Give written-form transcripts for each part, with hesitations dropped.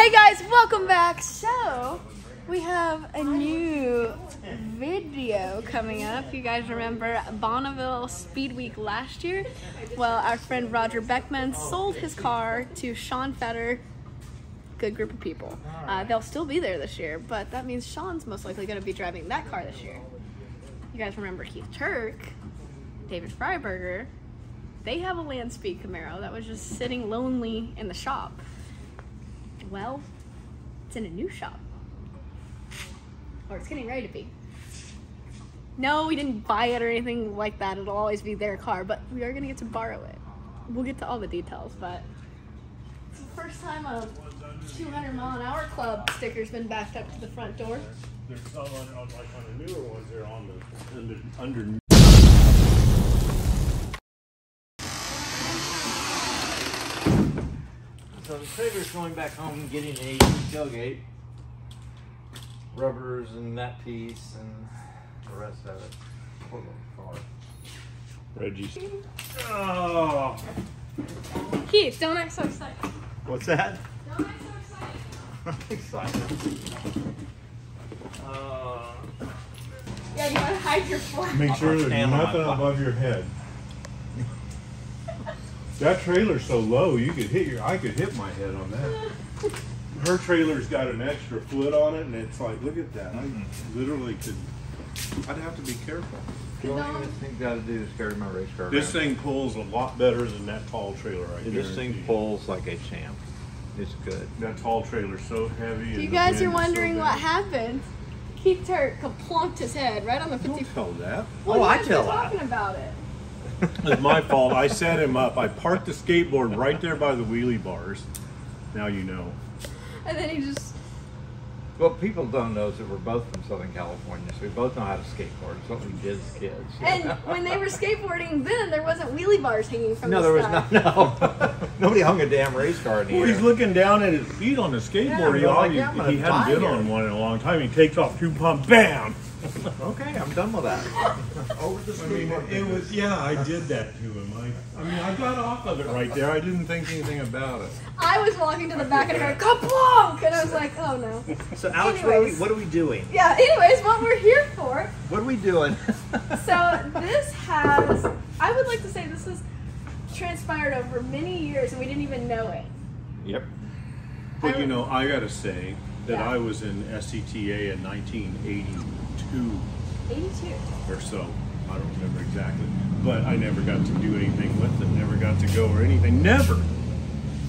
Hey guys, welcome back. So, we have a new video coming up. You guys remember Bonneville Speed Week last year? Well, our friend Roger Beckman sold his car to Sean Fetter. Good group of people. They'll still be there this year, but that means Sean's most likely going to be driving that car this year. You guys remember Keith Turk, David Freiberger? They have a land speed Camaro that was just sitting lonely in the shop. Well, it's in a new shop. Or it's getting ready to be. No, we didn't buy it or anything like that. It'll always be their car, but we are going to get to borrow it. We'll get to all the details, but it's the first time a 200-mile-an-hour club sticker's been backed up to the front door. There's some on, like on the newer ones, they're on the under. So the trailer's going back home and getting a tailgate, rubbers and that piece and the rest of it. Poor little car. Reggie's. Oh. Keith, don't act so excited. What's that? Don't act so excited. I'm excited. Yeah, you want to hide your flag. Make sure there's nothing above your head. That trailer's so low, you could I could hit my head on that. Her trailer's got an extra foot on it, and it's like, look at that. I literally could. I'd have to be careful. The only thing I got to do is carry my race car. This thing pulls a lot better than that tall trailer right there. This thing pulls like a champ. It's good. That tall trailer's so heavy. You guys are wondering what happened. Keith Turk plonked his head right on the 50. Don't tell that. Well, I you guys tell were that. talking about it. It's my fault. I set him up. I parked the skateboard right there by the wheelie bars. Now you know. And then he just... What people don't know is that we're both from Southern California, so we both know how to skateboard. It's what we did as kids. And when they were skateboarding then, there wasn't wheelie bars hanging from No, the there sky. was no. Nobody hung a damn race car in the Well, air. he's looking down at his feet on the skateboard. Yeah, he hadn't been on one in a long time. He takes off 2 pumps, bam! Okay, I'm done with that. Over the skateboard. It was, yeah, I did that to him. I mean, I got off of it right there. I didn't think anything about it. I was walking to the back and I heard kaplonk! And I was like, oh no. So Alex, Anyways. what are we doing? Yeah, anyways, what we're here for. What are we doing? So this has, I would like to say this has transpired over many years and we didn't even know it. Yep. But you know, I gotta say that Yeah. I was in SCTA in 1982 82. or so. I don't remember exactly. But I never got to do anything with it. Never got to go or anything. Never.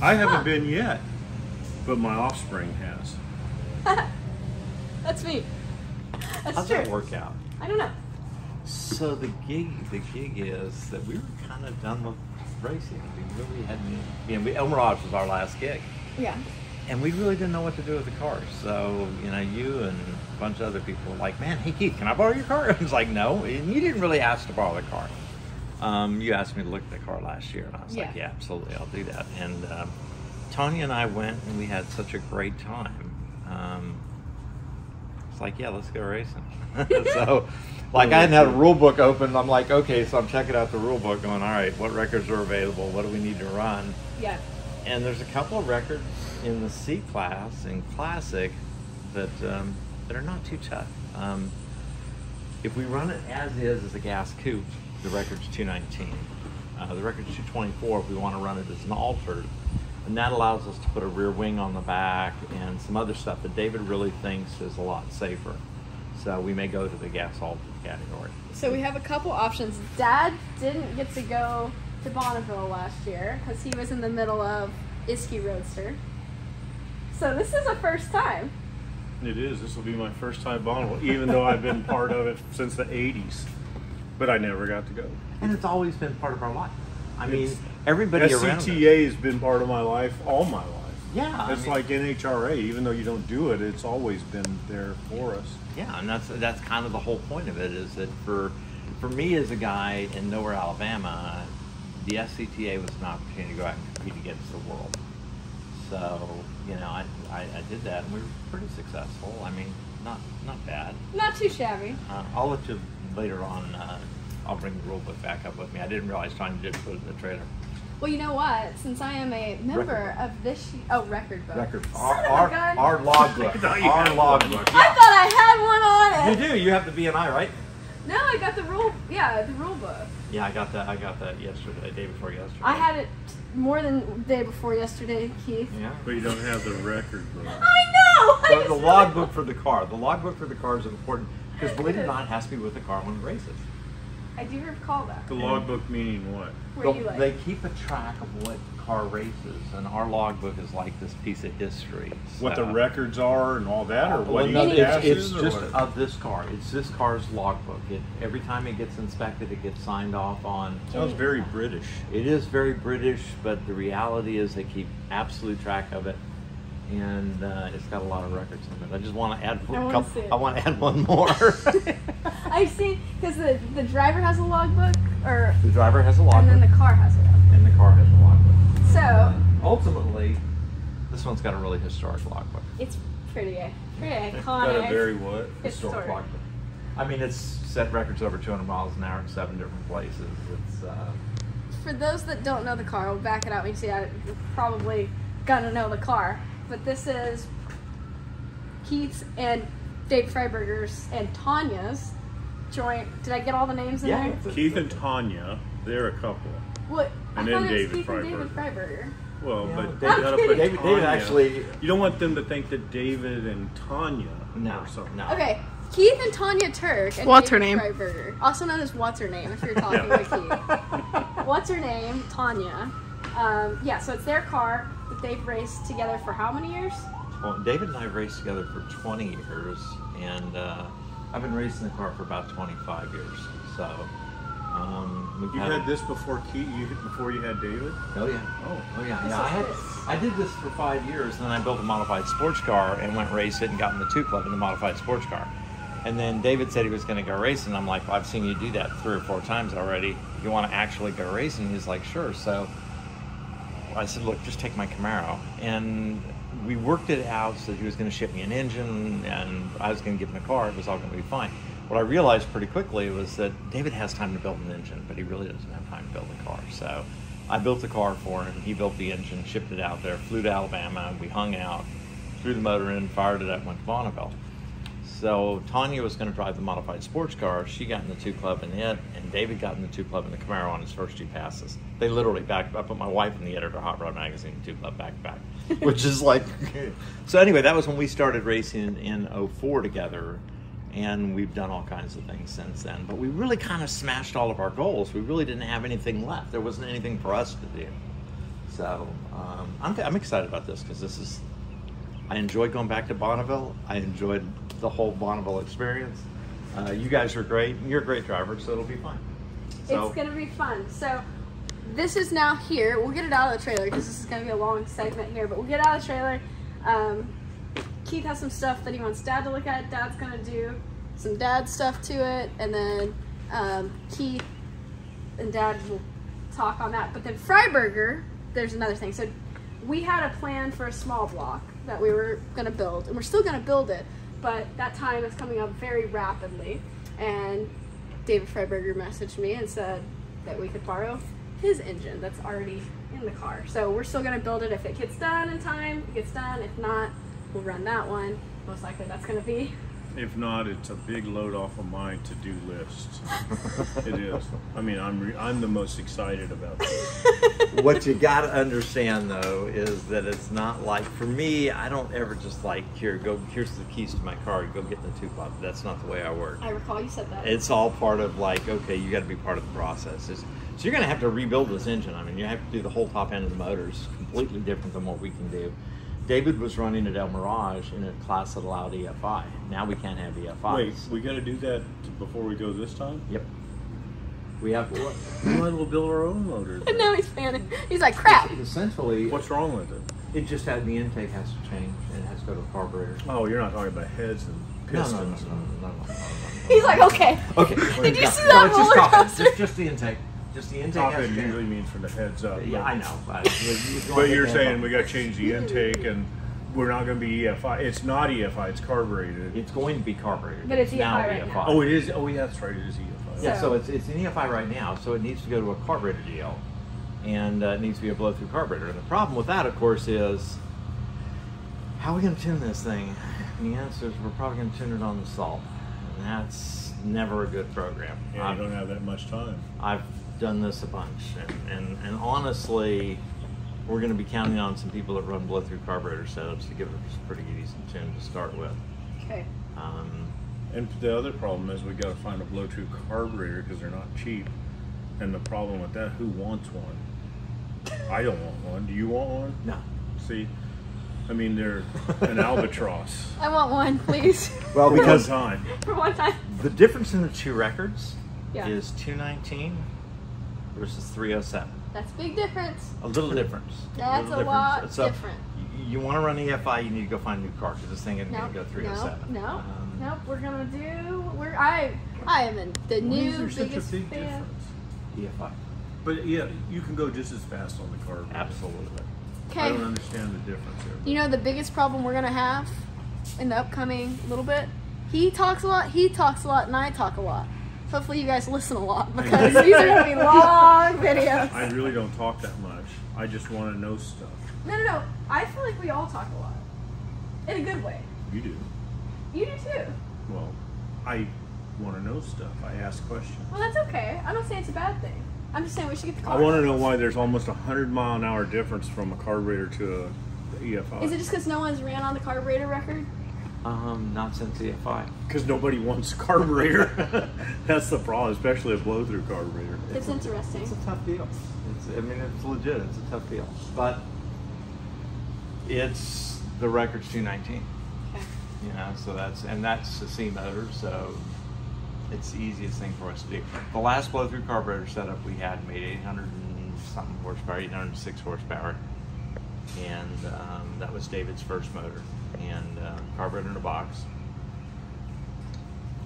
I haven't been yet. But my offspring has. That's me. That's How's true. that work out? I don't know. So the gig is that we were kind of done with racing. We really hadn't. You know, El Mirage was our last gig, Yeah. and we really didn't know what to do with the cars. So you know, you and a bunch of other people were like, "Man, hey Keith, can I borrow your car?" I was like, "No," and you didn't really ask to borrow the car. You asked me to look at the car last year, and I was like, "Yeah, absolutely, I'll do that." And Tony and I went, and we had such a great time. It's like, yeah, let's go racing. So, like, I hadn't had a rule book open. I'm like, okay, so I'm checking out the rule book, going, all right, what records are available? What do we need to run? Yeah. And there's a couple of records in the C class and Classic that are not too tough. If we run it as a gas coupe, the record's 219. The record's 224 if we want to run it as an altered. And that allows us to put a rear wing on the back and some other stuff that David really thinks is a lot safer. So we may go to the gas altered category. So we have a couple options. Dad didn't get to go to Bonneville last year because he was in the middle of Iski Roadster. So this is a first time. It is. This will be my first time Bonneville, even though I've been part of it since the 80s. But I never got to go. And it's always been part of our life. I mean, everybody around us. SCTA has been part of my life all my life. Yeah. It's like NHRA. Even though you don't do it, it's always been there for us. Yeah, and that's kind of the whole point of it, is that for me as a guy in nowhere, Alabama, the SCTA was an opportunity to go out and compete against the world. So, you know, I did that, and we were pretty successful. I mean, not bad. Not too shabby. I'll let you later on. I'll bring the rule book back up with me. I didn't realize Tony did put it in the trailer. Well, you know what? Since I am a member of this, record book. Record. Son of a gun. Our logbook. Our logbook. I thought I had one on it. You do. You have the BNI, right? No, I got the rule. Yeah, the rule book. Yeah, I got that yesterday, day before yesterday. I had it more than the day before yesterday, Keith. Yeah. But you don't have the record book. I know. The logbook for the car. The logbook for the car is important because, believe it or not, it has to be with the car when it races. I do recall that. The logbook meaning what? Where you like? They keep a track of what car races, and our logbook is like this piece of history. What the So- records are and all that, or what no, each it's passes, or just what? of this car. It's this car's logbook. Every time it gets inspected, it gets signed off on. Sounds very British. It is very British, but the reality is they keep absolute track of it, and it's got a lot of records on it. I just want to add I wanna see it. I want to add one more. I've seen, because the driver has a logbook, or The driver has a logbook, and then the car has a logbook. and the car has a logbook. So Ultimately, this one's got a really historic logbook. it's pretty iconic. Got a very what? Historic. Logbook. I mean, it's set records over 200 miles an hour in 7 different places. It's For those that don't know the car, we'll back it out. You see, you're probably gonna know the car, but this is Keith's and Dave Freiberger's and Tanya's joint. Did I get all the names in there? Keith and Tanya, they're a couple. What? And I then thought it was David Keith and David Freiberger. Freiberger. Well, Yeah, but David- you gotta put David Tanya. actually- You don't want them to think that David and Tanya No, or something. no. Okay, Keith and Tanya Turk and What's her David name? Freiberger, also known as What's Her Name if you're talking Yeah. with Keith. What's Her Name? Tanya. Yeah, so it's their car that they've raced together for how many years? Well, David and I have raced together for 20 years, and I've been racing the car for about 25 years. So we've You had this before before you had David? Oh yeah. Oh yeah. Yeah. I did this for 5 years, and then I built a modified sports car and went race it and got in the 2 Club in the modified sports car. And then David said he was going to go racing. I'm like, well, I've seen you do that 3 or 4 times already. You want to actually go racing? He's like, sure. So I said, look, just take my Camaro. And we worked it out so that he was going to ship me an engine, and I was going to give him a car. It was all going to be fine. What I realized pretty quickly was that David has time to build an engine, but he really doesn't have time to build a car. So I built the car for him. He built the engine, shipped it out there, flew to Alabama. We hung out, threw the motor in, fired it up, went to Bonneville. So Tanya was going to drive the modified sports car. She got in the 2 Club in it, and David got in the 2 Club in the Camaro on his first 2 passes. They literally backed. I put my wife and the editor of Hot Rod Magazine 2 Club back to back, which is like. So anyway, that was when we started racing in '04 together, and we've done all kinds of things since then. But we really kind of smashed all of our goals. We really didn't have anything left. There wasn't anything for us to do. So I'm excited about this because this is. I enjoyed going back to Bonneville. I enjoyed the whole Bonneville experience. You guys are great. You're a great driver, so it'll be fun. So, It's gonna be fun. So this is now here. We'll get it out of the trailer because this is gonna be a long segment here. But we'll get it out of the trailer. Keith has some stuff that he wants Dad to look at. Dad's gonna do some dad stuff to it, and then Keith and Dad will talk on that. But then Freiberger, there's another thing. So we had a plan for a small block that we were gonna build, and we're still gonna build it. But that time is coming up very rapidly, and David Freiberger messaged me and said that we could borrow his engine that's already in the car. So we're still gonna build it if it gets done in time. If it gets done, if not, we'll run that one. Most likely that's gonna be. If not, it's a big load off of my to-do list. It is. I mean, I'm the most excited about this. what you got to understand though is that it's not like, for me, I don't ever just like, here's the keys to my car, go get in the 2 Club. That's not the way I work. I recall you said that. It's all part of like, okay, you got to be part of the process. So you're going to have to rebuild this engine. I mean, you have to do the whole top end of the motors, completely different than what we can do. David was running at El Mirage in a class that allowed EFI. Now we can't have EFI. Wait, we got to do that before we go this time? Yep. We have to. We might as well build our own motors. And now he's panicking. He's like, crap. Essentially, What's wrong with it? it just had the intake has to change and it has to go to a carburetor. Oh, you're not talking about heads and pistons. No. He's like, okay. Okay. Did you see No, that it's just roller top end. coaster? Just the intake. Just the intake Top has end to usually change. means from the heads up. Yeah, I know. But you're saying we got to change the intake, and we're not going to be EFI. It's not EFI. It's carbureted. It's going to be carbureted. But it's now EFI right now. Oh, it is. Oh, yeah, that's right. It is EFI. Yeah, So- so it's an EFI right now, so it needs to go to a carburetor deal. and it needs to be a blow-through carburetor. And the problem with that, of course, is how are we going to tune this thing? And the answer is we're probably going to tune it on the salt, and that's never a good program. Yeah, you don't have that much time. I've done this a bunch, and honestly, we're going to be counting on some people that run blow-through carburetor setups to give us a pretty decent tune to start with. Okay. And the other problem is we got to find a blow-through carburetor because they're not cheap. And the problem with that, who wants one? I don't want one. Do you want one? No. See, I mean, they're an albatross. I want one, please. Well, because time. For one time. the difference in the two records Yeah. is 219 versus 307. That's a big difference. A little difference. That's little a lot difference. So, different. You want to run EFI, you need to go find a new car because this thing isn't Nope, going to go 307. Nope. Nope. We're gonna do. I am in the Why new is there such a biggest big fan. difference? EFI. But yeah, you can go just as fast on the carburetor. Absolutely. I don't Okay. understand the difference there. You know the biggest problem we're gonna have in the upcoming little bit. He talks a lot, and I talk a lot. Hopefully you guys listen a lot because these are gonna be long videos. I really don't talk that much. I just want to know stuff. No. I feel like we all talk a lot. In a good way. You do. You do too. Well, I want to know stuff. I ask questions. Well, that's okay. I'm not saying it's a bad thing. I'm just saying we should get the car. I want to know why there's almost 100-mile-an-hour difference from a carburetor to a EFI. Is it just because no one's ran on the carburetor record? Not since EFI. Because nobody wants a carburetor. That's the problem, especially a blow-through carburetor. It's interesting. It's a tough deal. It's legit. It's a tough deal. But it's the record's 219. Okay. You know, so that's a C motor, so it's the easiest thing for us to do. The last blow-through carburetor setup we had made 800 and something horsepower, 806 horsepower, and that was David's first motor, and carburetor in a box.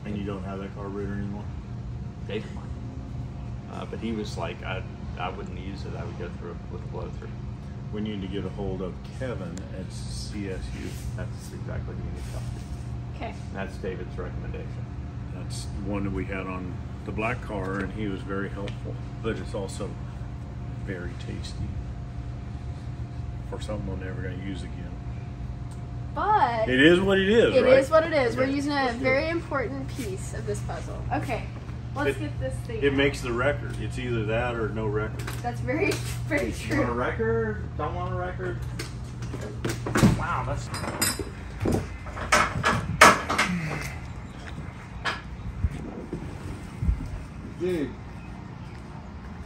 And you don't have that carburetor anymore? David might, but he was like, I wouldn't use it. I would go through it with a blow-through. We need to get a hold of Kevin at CSU. That's exactly what you need to talk to. Okay. That's David's recommendation. That's one that we had on the black car, and he was very helpful. But it's also very tasty for something we're never going to use again. But It is what it is, it right? is what it is. We're Okay. using a Let's do it. very important piece of this puzzle. Okay. Let's It- get this thing. It out. makes the record. It's either that or no record. That's very, very You want a true. record? Don't want a record? Wow, that's... Dude,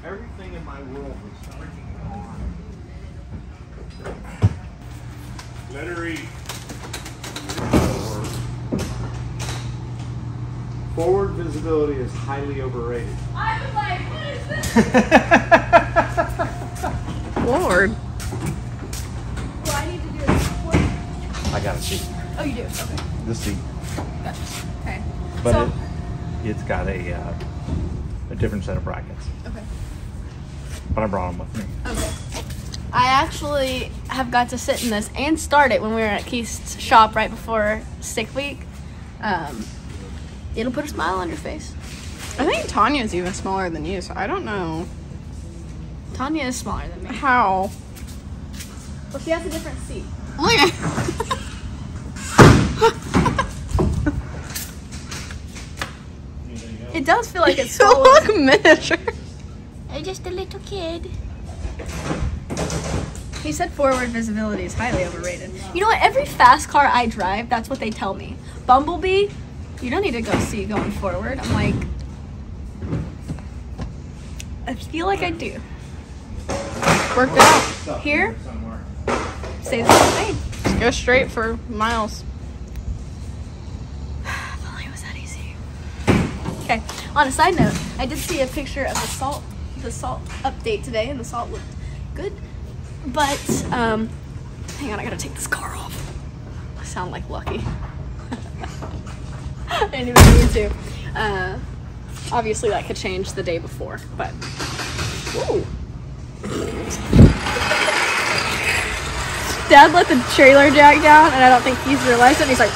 everything in my world was working on. Let her eat. Forward visibility is highly overrated. I was like, what is this? Lord. Well, I need to do it. I got a seat. Oh, you do? Okay. The seat. Gotcha. Okay. But so, it's got a different set of brackets. okay. But I brought them with me. Okay. I actually have got to sit in this and start it when we were at Keith's shop right before Stick Week. It'll put a smile on your face. I think Tanya's even smaller than you, so I don't know. Tanya is smaller than me. How? Well, she has a different seat. Look at It does feel like it's you swollen. look miniature. I'm just a little kid. He said forward visibility is highly overrated. You know what? Every fast car I drive, that's what they tell me. Bumblebee, you don't need to go see going forward. I'm like, I feel like I do. Worked out. Here, say the same thing. Just go straight for miles. If only it was that easy. Okay. On a side note, I did see a picture of the salt update today, and the salt looked good. But hang on, I gotta take this car off. I sound like Lucky. I didn't even mean to. Obviously, that could change the day before, but. Ooh. Dad let the trailer jack down, and I don't think he's realized it. He's like,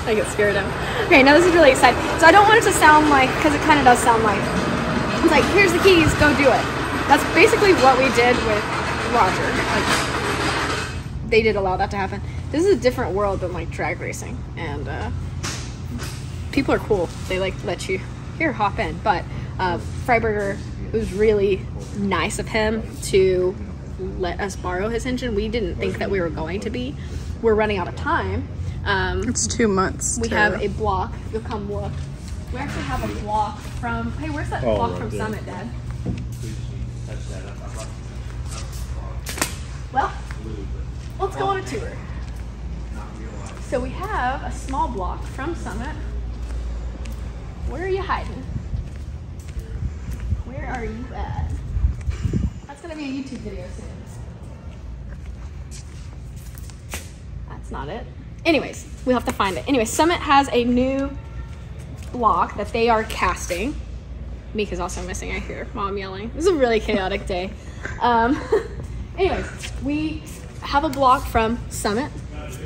I get scared of him. Okay, now this is really exciting. So I don't want it to sound like, because it kind of does sound like It's like, here's the keys, go do it. That's basically what we did with Roger. Like, they did allow that to happen. This is a different world than like drag racing, and people are cool. They like let you here hop in. But Freiberger, it was really nice of him to let us borrow his engine. We didn't think that we were going to be. We're running out of time. It's 2 months. We have a block. You'll come look. We actually have a block from. Hey, where's that block from Summit, Dad? Well, let's go on a tour. So we have a small block from Summit. Where are you hiding? Where are you at? That's gonna be a YouTube video soon. That's not it. Anyways, we'll have to find it. Anyway, Summit has a new block that they are casting. Mika's also missing, I hear Mom yelling. This is a really chaotic day. Anyways, we have a block from Summit.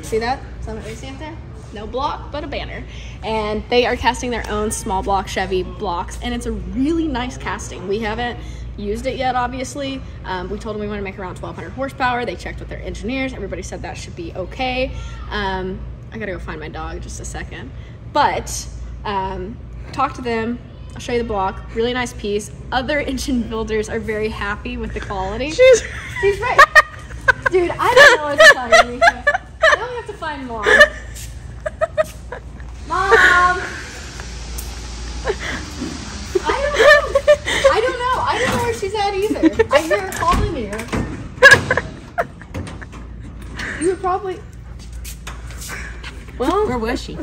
See that? Summit Racing up there? No block, but a banner. And they are casting their own small block Chevy blocks, and it's a really nice casting. We haven't used it yet, obviously. We told them we want to make around 1,200 horsepower. They checked with their engineers. Everybody said that should be okay. I gotta go find my dog just a second. But talk to them. I'll show you the block. Really nice piece. Other engine builders are very happy with the quality. She's right. Dude, I don't know what to tell you, Mika. Now we have to find Mom. Mom! I don't know. I don't know where she's at either. I hear her calling you. You were probably... Well, Where was she?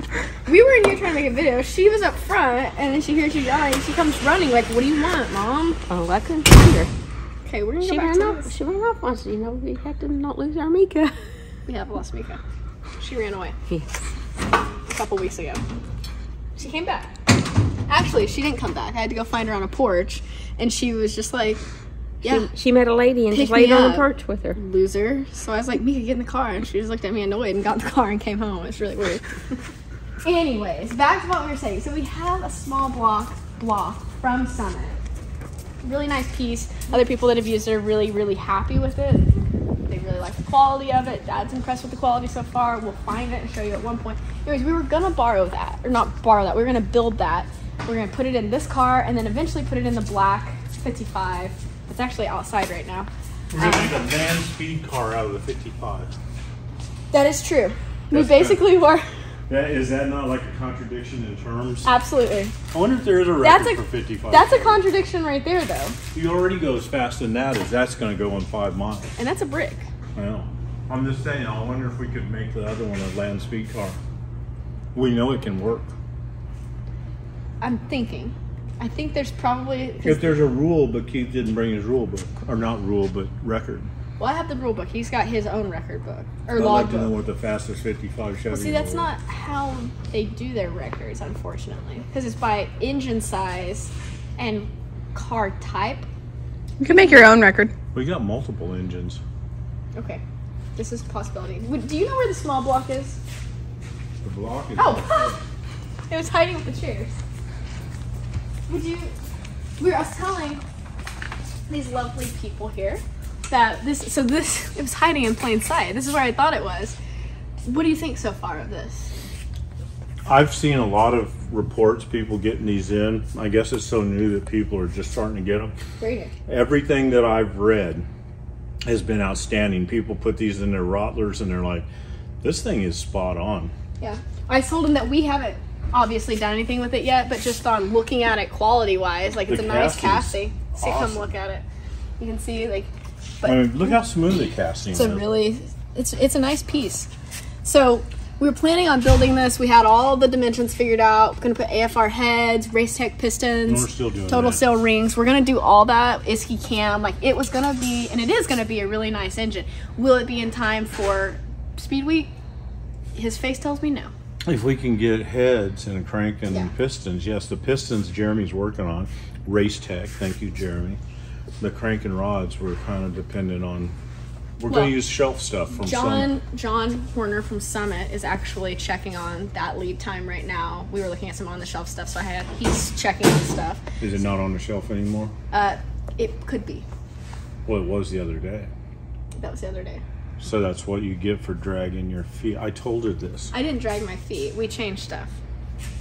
we were in here trying to make a video. She was up front, and then she hears you yelling. She comes running like, what do you want, Mom? Oh, I couldn't find her. Okay, we're going to She go back ran to off. this. She ran off once. You know, we had to not lose our Mika. We have lost Mika. She ran away Yes. a couple weeks ago. She came back. Actually, she didn't come back. I had to go find her on a porch, and she was just like, yeah, She met a lady and Pick just laid me on up. the porch with her. loser. So I was like, Mika, get in the car. And she just looked at me annoyed and got in the car and came home. It's really weird. Anyways, back to what we were saying. So we have a small block from Summit. Really nice piece. Other people that have used it are really, really happy with it. They really like the quality of it. Dad's impressed with the quality so far. We'll find it and show you at one point. Anyways, we were gonna borrow that, or not borrow that. We were gonna build that. We're gonna put it in this car and then eventually put it in the black 55. It's actually outside right now. We're going to make a van speed car out of the 55. That is true. We That's basically were. Is that not like a contradiction in terms? Absolutely. I wonder if there is a That's record a for 55. That's a contradiction right there, though. You already go as fast as that as that's going to go in 5 miles. And that's a brick. I know. I'm just saying, I wonder if we could make the other one a land speed car. We know it can work. I'm thinking. I think there's probably. If there's a rule, but Keith didn't bring his rule book. Or not rule, but record. Well, I have the rule book. He's got his own record book. Or I'd log like to know book. what the fastest 55 Chevy Well, see, that's was. not how they do their records, unfortunately. Because it's by engine size and car type. You can make your own record. We got multiple engines. Okay. This is a possibility. Do you know where the small block is? The block is... Oh! It was hiding with the chairs. Would you... I was telling these lovely people here that it was hiding in plain sight. This is where I thought it was. What do you think so far of this? I've seen a lot of reports, people getting these in. I guess it's so new that people are just starting to get them. Great. Everything that I've read has been outstanding. People put these in their Rottlers and they're like, this thing is spot on. Yeah. I told him that we haven't obviously done anything with it yet, but just on looking at it quality-wise, like it's The a nice casting's casting. See, come awesome. look at it. You can see, like, but I mean, look how smooth the casting it's is. a really, it's a nice piece. So we were planning on building this. We had all the dimensions figured out. We're gonna put AFR heads, race tech pistons, We're still doing total that. sail rings. We're gonna do all that. ISKI cam, like it was gonna be, and it is gonna be a really nice engine. Will it be in time for Speed Week? His face tells me no. If we can get heads and crank and Yeah. pistons, yes, the pistons Jeremy's working on. Race Tech, thank you, Jeremy. The crank and rods were kind of dependent on We're Well, going to use shelf stuff from some. John Horner from Summit is actually checking on that lead time right now. We were looking at some on the shelf stuff, so he's checking on stuff. Is it not on the shelf anymore? It could be. Well, it was the other day. That was the other day. So that's what you get for dragging your feet. I told her this. I didn't drag my feet. We changed stuff.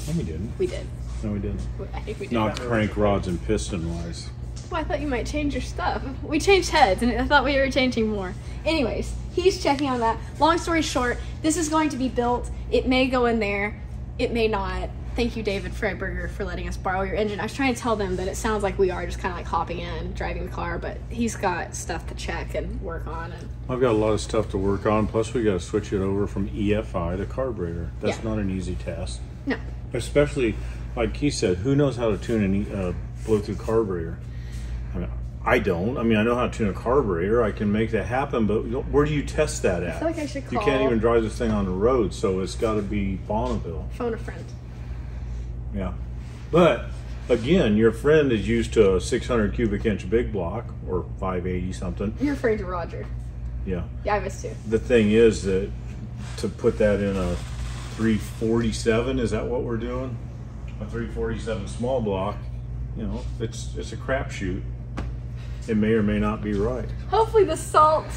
No, we didn't. We did. No, we didn't. I think we did. Not crank rods and piston wise. Well, I thought you might change your stuff. We changed heads, and I thought we were changing more. Anyways, he's checking on that. Long story short, this is going to be built. It may go in there. It may not. Thank you, David Freiberger, for letting us borrow your engine. I was trying to tell them that it sounds like we are just kind of like hopping in, driving the car, but he's got stuff to check and work on. And I've got a lot of stuff to work on. Plus, we got to switch it over from EFI to carburetor. That's Yeah. not an easy task. no. Especially, like he said, who knows how to tune a blow-through carburetor? I mean, I don't. I mean, I know how to tune a carburetor. I can make that happen, but where do you test that at? I feel like I should You call. can't even drive this thing on the road, so it's got to be Bonneville. Phone a friend. Yeah. But, again, your friend is used to a 600 cubic inch big block, or 580 something. You're referring to Roger. Yeah. Yeah, I was too. The thing is that to put that in a 347, is that what we're doing? A 347 small block, you know, it's a crapshoot. It may or may not be right. Hopefully the salt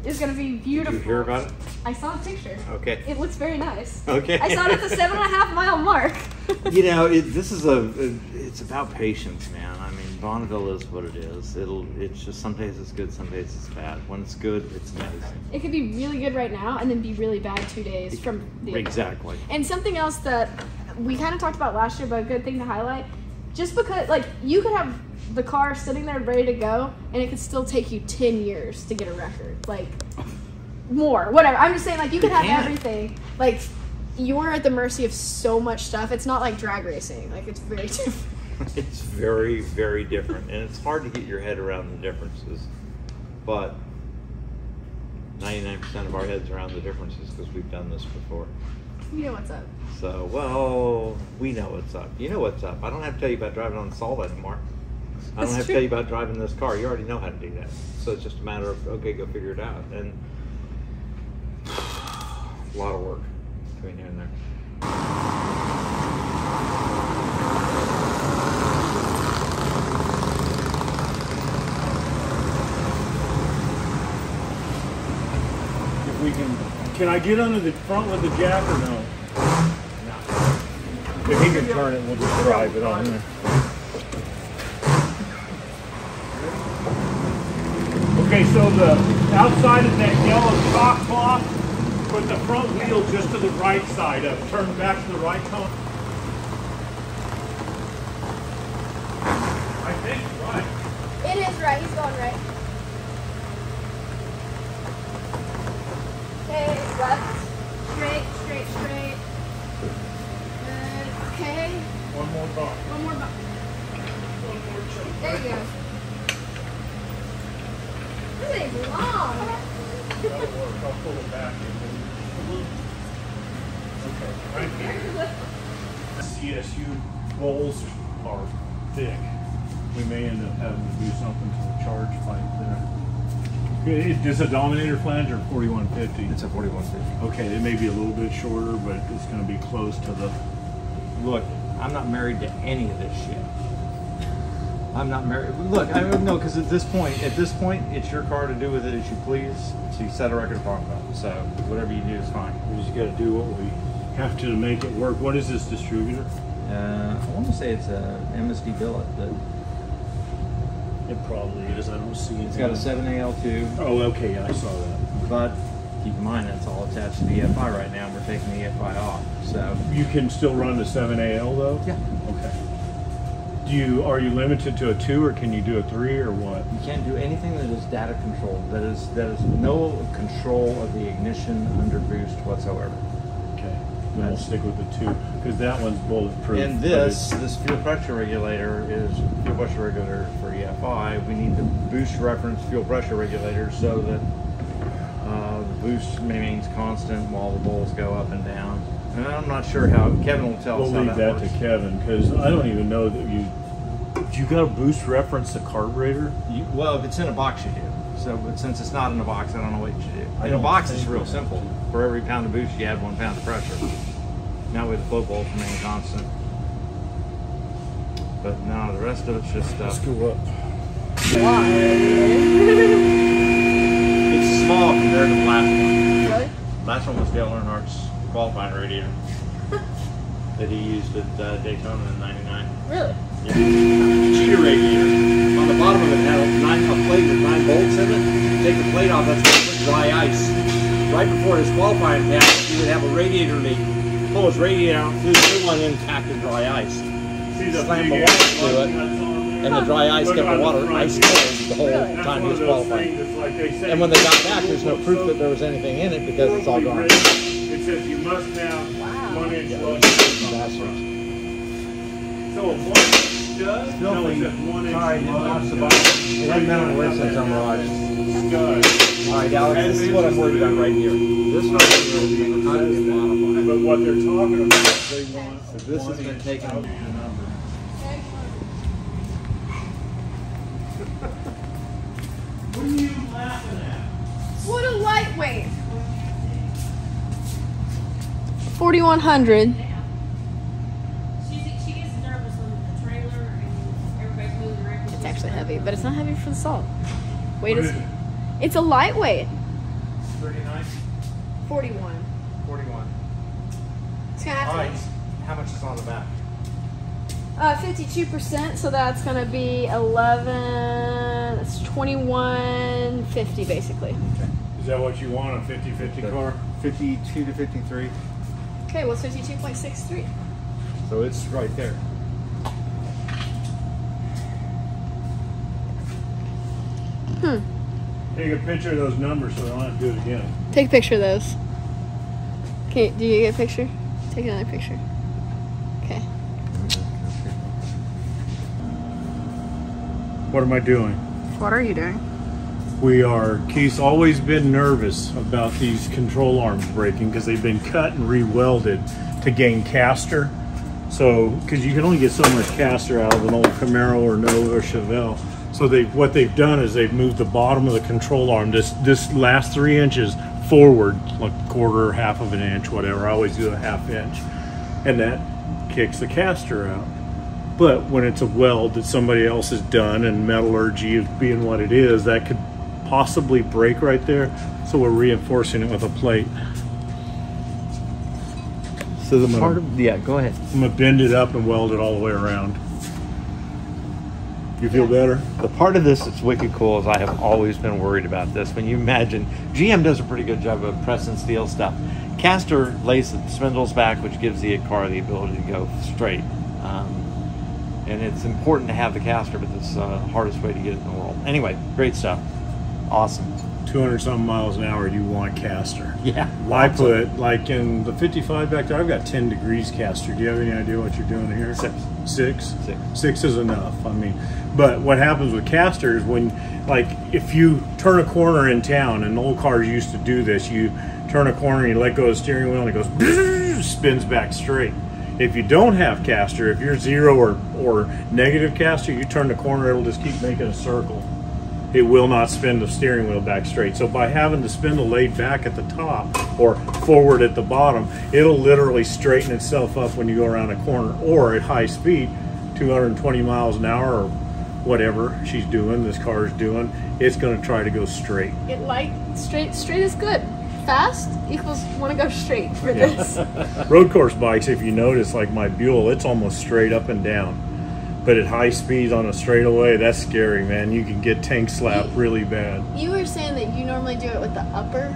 is going to be beautiful. Did you hear about it? I saw a picture. Okay. It looks very nice. Okay. I saw it at the 7.5 mile mark. You know, it's about patience, man. I mean, Bonneville is what it is. It's just some days it's good, some days it's bad. When it's good, it's amazing. It could be really good right now and then be really bad 2 days from the Exactly. And something else that we kind of talked about last year, but a good thing to highlight, just because, like, you could have the car sitting there ready to go and it could still take you 10 years to get a record. Like, more, whatever. I'm just saying, like, you could have everything. Like, you're at the mercy of so much stuff. It's not like drag racing. Like, it's very different. It's very, very different, and it's hard to get your head around the differences. But 99% of our heads around the differences because we've done this before. You know what's up. So, well, we know what's up. You know what's up. I don't have to tell you about driving on salt anymore. I don't That's have true. to tell you about driving this car. You already know how to do that. So it's just a matter of, okay, go figure it out. And a lot of work between here and there. If we can I get under the front with the jack or no? If he can turn it, we'll just drive it on there. Okay, so the outside of that yellow chalk cloth, put the front wheel just to the right side of it. Turn back to the right tone. I think right. It is right. He's going right. Okay, left. Straight, straight, straight. Good. Okay. One more bar. One more bump. One more choke. There you go. This thing's long. That'll work. I'll pull it back. Okay, right here. CSU bowls are thick. We may end up having to do something to the charge pipe there. Is this a Dominator flange or 4150? It's a 4150. Okay, it may be a little bit shorter, but it's going to be close to the... Look, I'm not married to any of this shit. I'm not married. Look, I don't know, because at this point, it's your car to do with it as you please. So you set a record upon that. So whatever you do is fine. We just got to do what we have to make it work. What is this distributor? I want to say it's a MSD billet, but It probably is. I don't see it. it's got a 7AL2. Oh, okay, yeah, I saw that. But keep in mind that's all attached to the EFI right now. We're taking the EFI off. So You can still run the 7AL though? yeah, Okay. Are you limited to a 2 or can you do a 3 or what? you can't do anything that is data controlled. That is no control of the ignition under boost whatsoever. Okay. Then we'll stick with the 2 because that one's bulletproof. And but this fuel pressure regulator is fuel pressure regulator for EFI. We need the boost reference fuel pressure regulator so that the boost remains constant while the bowls go up and down. And I'm not sure how Kevin will tell us we'll how leave that that works. to Kevin because I don't even know that you got to boost reference the carburetor. Well, if it's in a box, you do. So, but since it's not in a box, I don't know what you should do. In a box, it's real simple. For every pound of boost, you add 1 pound of pressure. Now with the flow bolt remain constant. But no, the rest of it's just stuff. Let's go up. It's small compared to the last one. Really? Last one was Dale Earnhardt's qualifying radiator that he used at Daytona in '99. Really? Yeah. Cheater radiator. On the bottom of it had a plate with 9 bolts in it. Take the plate off, that's going to put dry ice. Right before his qualifying pass, he would have a radiator leak. Pull his radiator out, threw the new one in, packed in dry ice. Slam the water through it, and the dry ice kept the water ice cold the whole time he was qualifying. And when they got back, there's no proof that there was anything in it because it's all gone. It says you must have 1 inch low. So a 1 inch does? No, it says 1 inch low. It hasn't been on the list since I'm arrived. Alright, Alex, this is what I'm worried about right here. This one is being highly modified. But what they're talking about is they want. So this has been taken. What are you laughing at? What a lightweight. 4,100. She gets nervous when the trailer and everybody's moving around. It's actually heavy, but it's not heavy for the salt. Weight What is. is it? It's a lightweight. 39, 41. 41. It's gonna have Alright, how much is on the back? 52%, so that's gonna be 11. That's 21.50 basically. Is that what you want, a 50-50 car? 52 to 53. Okay, well, 52.63. So it's right there. Take a picture of those numbers so they don't have to do it again. Take a picture of those. Okay, do you get a picture? Take another picture. Okay. What am I doing? What are you doing? Keith's always been nervous about these control arms breaking because they've been cut and re-welded to gain caster. So, because you can only get so much caster out of an old Camaro or Nova or Chevelle. So what they've done is they've moved the bottom of the control arm, this last 3 inches forward, like a quarter, half of an inch, whatever. I always do a ½ inch. And that kicks the caster out. But when it's a weld that somebody else has done, and metallurgy being what it is, that could possibly break right there. So we're reinforcing it with a plate. So the part of, yeah, go ahead. I'm gonna bend it up and weld it all the way around. You feel better? The part of this that's wicked cool is I have always been worried about this. When you imagine, GM does a pretty good job of pressing steel stuff. Caster lays the spindles back, which gives the car the ability to go straight. And it's important to have the caster, but it's the hardest way to get it in the world. Anyway, great stuff. Awesome. 200-something miles an hour, you want caster. Yeah. I put, like in the 55 back there, I've got 10 degrees caster. Do you have any idea what you're doing here? 6. 6? 6. 6 is enough. I mean, but what happens with caster is when, like, if you turn a corner in town, and old cars used to do this, you turn a corner and you let go of the steering wheel and it goes, spins back straight. If you don't have caster, if you're 0 or negative caster, you turn the corner, it'll just keep making a circle. It will not spin the steering wheel back straight. So by having the spindle laid back at the top or forward at the bottom, it'll literally straighten itself up when you go around a corner, or at high speed, 220 miles an hour or whatever she's doing, this car is doing, it's going to try to go straight. Get light, straight is good. Fast equals want to go straight for this. Road course bikes, if you notice, like my Buell, it's almost straight up and down. But at high speeds on a straightaway, that's scary, man. You can get tank slap really bad. You were saying that you normally do it with the upper.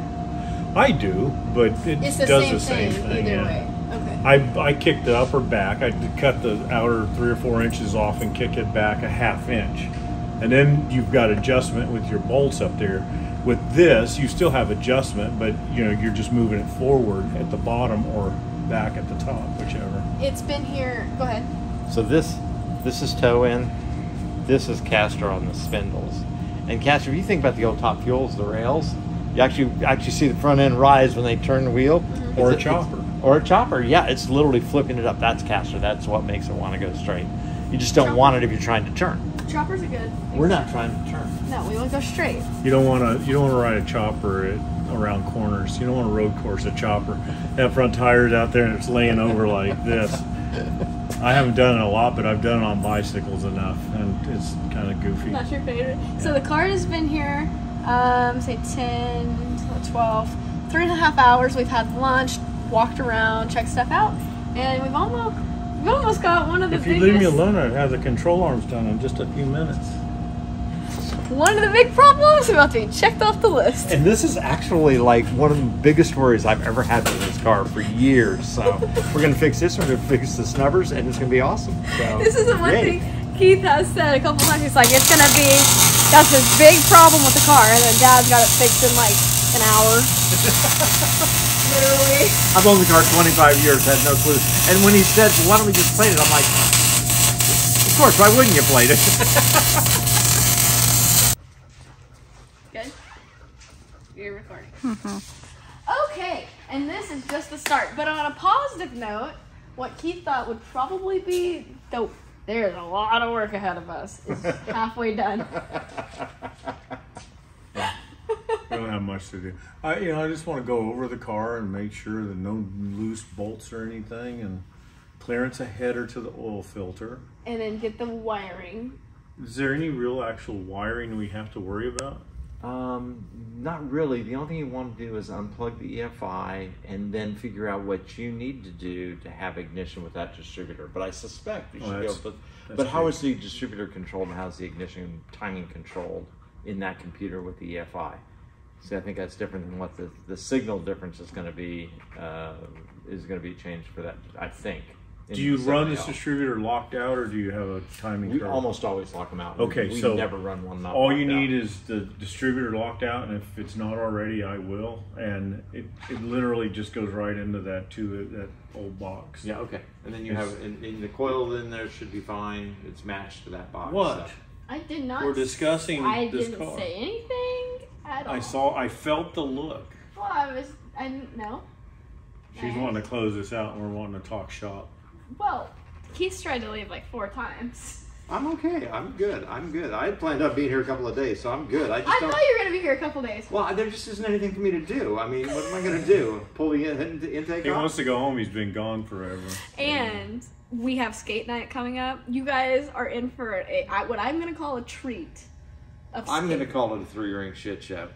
I do, but it It's the does same the same thing. either Yeah. way. Okay. I kick the upper back. I cut the outer 3 or 4 inches off and kick it back a ½ inch. And then you've got adjustment with your bolts up there. With this, you still have adjustment, but you know, you're just moving it forward at the bottom or back at the top, whichever. It's been here. Go ahead. So this is toe in, this is caster on the spindles. And caster, if you think about the old top fuels, the rails, you actually see the front end rise when they turn the wheel. Mm-hmm. Or a chopper. Or a chopper, yeah, it's literally flipping it up. That's caster. That's what makes it want to go straight. You just don't want it if you're trying to turn. choppers are good. We're not trying to turn. No, we want to go straight. You don't want to ride a chopper around corners. You don't want to road course a chopper. That front tire's out there and it's laying over like this. I haven't done it a lot, but I've done it on bicycles enough, and it's kind of goofy. Not your favorite. So the car has been here, say 10, 12, 3.5 hours. We've had lunch, walked around, checked stuff out, and we've almost got one of the If you leave me alone, I'd have the control arms done in just a few minutes. One of the big problems about to be checked off the list. And this is actually like one of the biggest worries I've ever had with this car for years. So we're going to fix this, we're going to fix the snubbers, and it's going to be awesome. So, this is the one thing Keith has said a couple times. He's like, it's going to be, that's his big problem with the car. And then Dad's got it fixed in like an hour. Literally. I've owned the car 25 years, had no clue. And when he said, well, why don't we just plate it? I'm like, of course, why wouldn't you plate it? Good? You're recording. Okay, and this is just the start. But on a positive note, what Keith thought would probably be dope. There's a lot of work ahead of us. It's halfway done. We don't have much to do. I just want to go over the car and make sure that no loose bolts or anything, and clearance a header to the oil filter. And then get the wiring. Is there any real actual wiring we have to worry about? Not really. The only thing you want to do is unplug the EFI and then figure out what you need to do to have ignition with that distributor. But I suspect you should be able to. But how is the distributor controlled and how's the ignition timing controlled in that computer with the EFI? See, I think that's different than what the signal difference is going to be changed for that, I think. Do you run this distributor locked out, or do you have a timing We curve? almost always lock them out. Okay, we so never run one not all locked you out. need is the distributor locked out, and if it's not already, I will. And it literally just goes right into that old box. Yeah, okay. And then you have in the coil in there should be fine. It's matched to that box. What? So. I did not. We're discussing I this didn't car. say anything at all. I felt the look. Well, I didn't know. She's wanting to close this out, and we're wanting to talk shop. Well, Keith's tried to leave like 4 times. I'm okay. I'm good. I had planned on being here a couple of days, so I'm good. I thought you were going to be here a couple days. Well, there just isn't anything for me to do. I mean, what am I going to do? Pull the intake He off? wants to go home. He's been gone forever. And we have skate night coming up. You guys are in for what I'm going to call a treat. I'm going to call it a 3-ring shit show.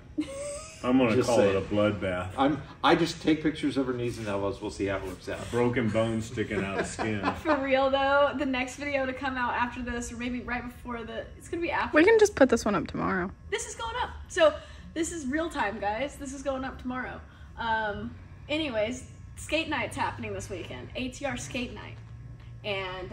I'm going to Just call it a saying. bloodbath. I just take pictures of her knees and elbows. We'll see how it works out. Broken bones sticking out of skin. For real though, the next video to come out after this, or maybe right before it's going to be after. We can just put this one up tomorrow. This is going up. So this is real time, guys. This is going up tomorrow. Anyways, skate night's happening this weekend. ATR skate night. And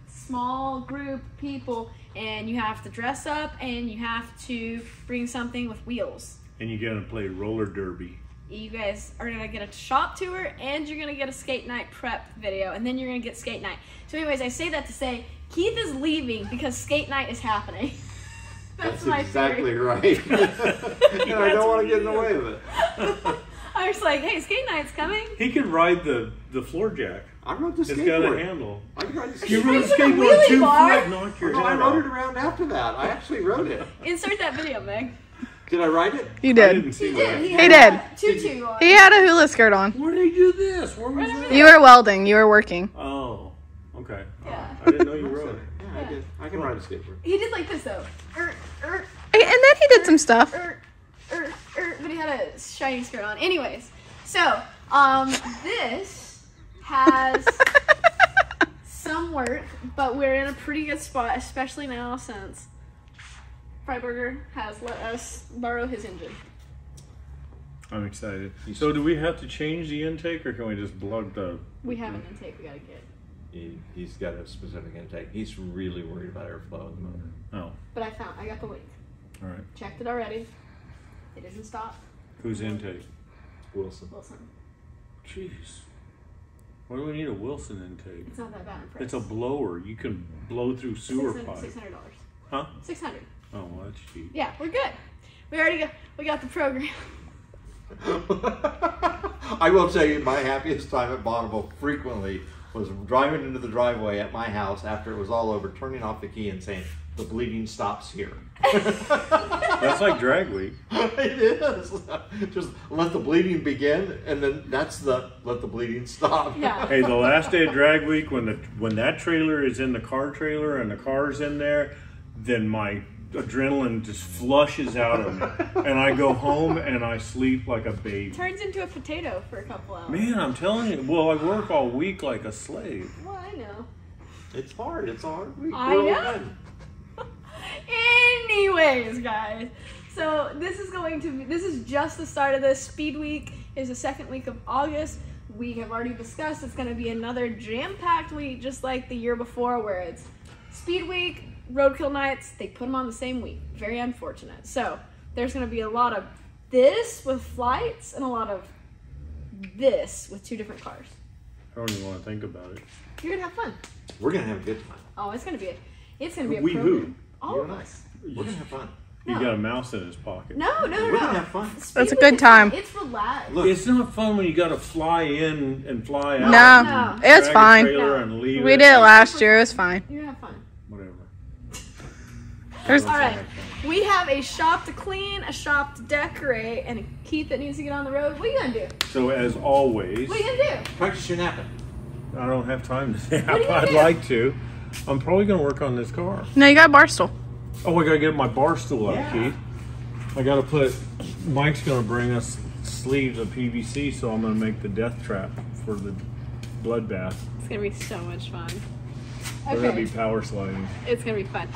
small group people, and you have to dress up and you have to bring something with wheels. And you got to play roller derby. You guys are going to get a shop tour, and you're going to get a skate night prep video, and then you're going to get skate night. So anyways, I say that to say Keith is leaving because skate night is happening. That's my exactly theory. right. And I don't want to get in the way of it. I was like, hey, skate night's coming. He could ride the floor jack. I rode the It's skateboard. got a handle. I can ride the You skateboard. rode a Is it a skateboard wheelie too, bar? Fred, knock your No, I head rode off. it around after that. I actually rode it. Insert that video, Meg. Did I ride it? You I did. didn't see He that. did. He had did. a tutu on. He had a hula skirt on. Where did he do this? Where was Right over that? there. You were welding. You were working. Oh, okay. Yeah. I didn't know you rode it. Yeah, I did. I can ride a skateboard. He did like this though. And then he did some stuff. But he had a shiny skirt on. Anyways, so this has some work, but we're in a pretty good spot, especially now since Freiburger has let us borrow his engine. I'm excited. So do we have to change the intake, or can we just plug the... We have an intake we gotta get. He's got a specific intake. He's really worried about airflow in the motor. Oh, But I got the link. all right. Checked it already. It isn't stopped. Whose intake? Wilson. Wilson. Jeez. Why do we need a Wilson intake? It's not that bad in price. It's a blower. You can blow through sewer pipe. $600. Huh? $600. Oh, well, that's cheap. Yeah, we're good. We got the program. I will tell you, my happiest time at Bonneville frequently was driving into the driveway at my house after it was all over, turning off the key and saying, the bleeding stops here. That's like drag week. It is. Just let the bleeding begin, and then that's the let the bleeding stop. Yeah. Hey, the last day of drag week, when that trailer is in the car trailer and the car's in there, then my adrenaline just flushes out of me, and I go home and I sleep like a baby. Turns into a potato for a couple hours. Man, I'm telling you. Well, I work all week like a slave. Well, I know. It's hard. It's a hard week. I We're all know. done. Anyways, guys, so this is just the start of this. Speed Week is the second week of August. We have already discussed it's going to be another jam-packed week, just like the year before, where it's Speed Week, Roadkill Nights. They put them on the same week. Very unfortunate. So there's going to be a lot of this with flights and a lot of this with two different cars. I don't even want to think about it. You're going to have fun. We're gonna have a good time. Oh, it's going to be a We program. who? All You of and I. us. We're gonna have fun. He No. got a mouse in his pocket. No. We're gonna have fun. Speed That's a Week good is time. fun. It's relaxed. Look, It's not fun when you got to fly in and fly out. No, No. it's Drag a fine. trailer No. and leave We it. did it last year. It was fine. You're going to have fun. Whatever. There's All right, we have a shop to clean, a shop to decorate, and a Keith that needs to get on the road. What are you gonna do? So as always, What are you gonna do? practice your napping. I don't have time to nap. What are you gonna I'd do? like to. I'm probably gonna work on this car. no, you got Barstool. Oh, I gotta get my bar stool out, Yeah. Keith. I gotta put. Mike's gonna bring us sleeves of PVC, so I'm gonna make the death trap for the bloodbath. It's gonna be so much fun. We're gonna be Okay, power sliding. it's gonna be fun.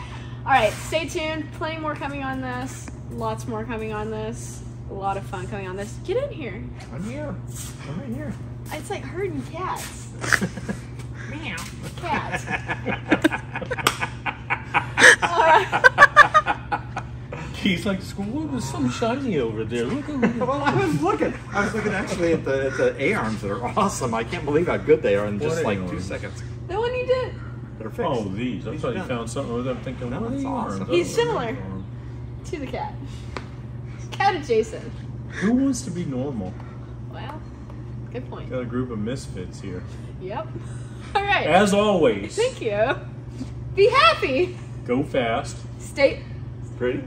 All right, stay tuned. Plenty more coming on this. Lots more coming on this. A lot of fun coming on this. Get in here. I'm here. I'm right here. It's like herding cats. Meow. Cats. All right. Keith's like, "School, there's something shiny over there. Look over there." Well, I was looking actually at the A-arms that are awesome. I can't believe how good they are in just What like A-arms? 2 seconds. The one you did. They're fixed. Oh, these. I These thought are you done. found something over there. I'm thinking, No, what are that's the awesome. arms? He's I don't know similar. what arm. To the cat. Cat adjacent. Who wants to be normal? Well, good point. Got a group of misfits here. Yep. All right. As always, Thank you. Be happy. go fast. Stay. Pretty.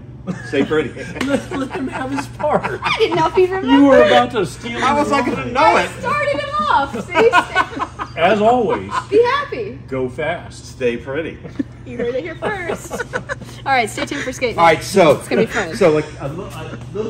Stay pretty. Let him have his part. I didn't know if he remembered. You were about to steal. I was not his gonna line. know I it. started him off. See? As always, Be happy. go fast. Stay pretty. You heard it here first. All right, stay tuned for skate. All right, so It's gonna be fun. So like a little